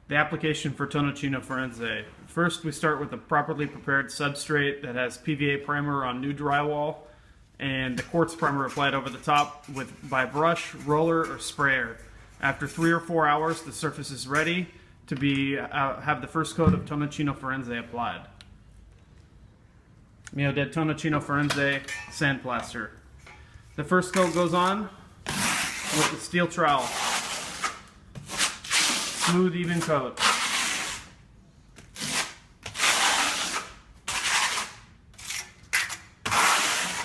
The application for Tonachino Firenze. First, we start with a properly prepared substrate that has PVA primer on new drywall and the quartz primer applied over the top by brush, roller, or sprayer. After 3 or 4 hours, the surface is ready to have the first coat of Tonachino Firenze applied. Mio del Tonachino Firenze sandplaster. The first coat goes on with the steel trowel. Smooth, even coat.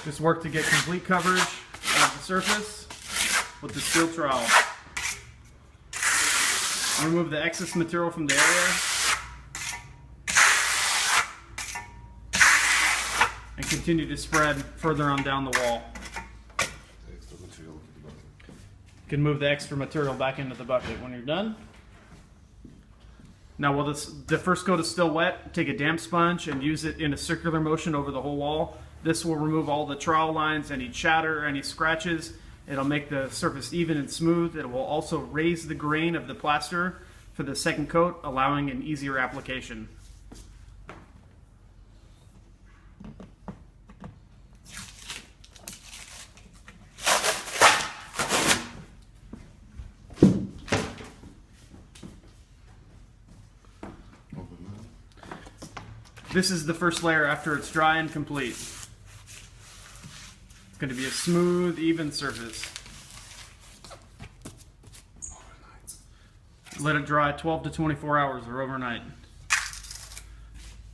Just work to get complete coverage of the surface with the steel trowel. Remove the excess material from the area and continue to spread further on down the wall. You can move the extra material back into the bucket when you're done. Now while the first coat is still wet, take a damp sponge and use it in a circular motion over the whole wall. This will remove all the trowel lines, any chatter, any scratches. It'll make the surface even and smooth. It will also raise the grain of the plaster for the second coat, allowing an easier application. This is the first layer after it's dry and complete. It's going to be a smooth, even surface. Let it dry 12 to 24 hours or overnight.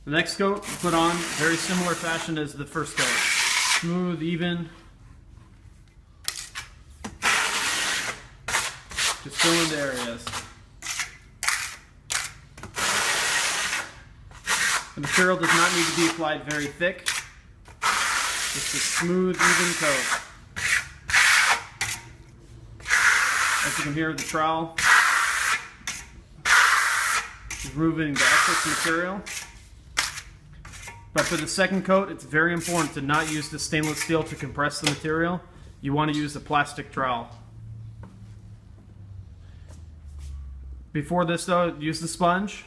The next coat, put on very similar fashion as the first coat. Smooth, even. Just fill in the areas. The material does not need to be applied very thick. Just a smooth, even coat. As you can hear, the trowel is removing the excess material. But for the second coat, it's very important to not use the stainless steel to compress the material. You want to use a plastic trowel. Before this though, use the sponge.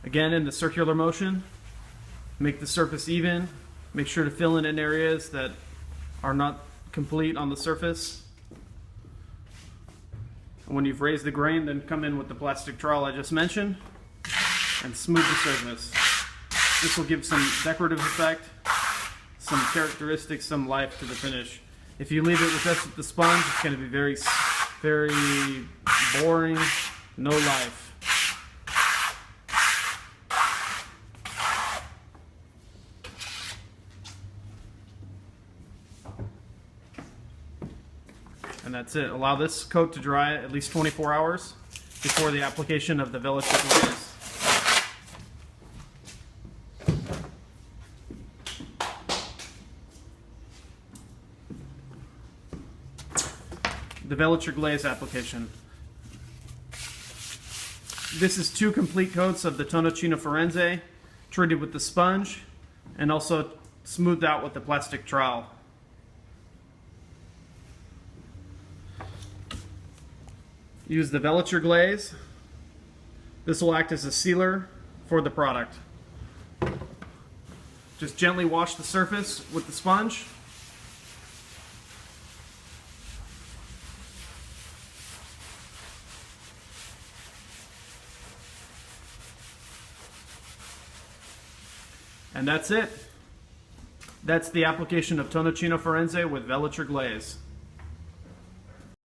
Again, in the circular motion. Make the surface even. Make sure to fill in areas that are not complete on the surface. And when you've raised the grain, then come in with the plastic trowel I just mentioned and smooth the surface. This will give some decorative effect, some characteristics, some life to the finish. If you leave it with just the sponge, it's going to be very, very boring, no life. And that's it. Allow this coat to dry at least 24 hours before the application of the Velichuk glaze. The Velichuk glaze application. This is 2 complete coats of the Tonachino Firenze, treated with the sponge and also smoothed out with the plastic trowel. Use the Velichuk glaze. This will act as a sealer for the product. Just gently wash the surface with the sponge. And that's it. That's the application of Tonachino Firenze with Velichuk glaze.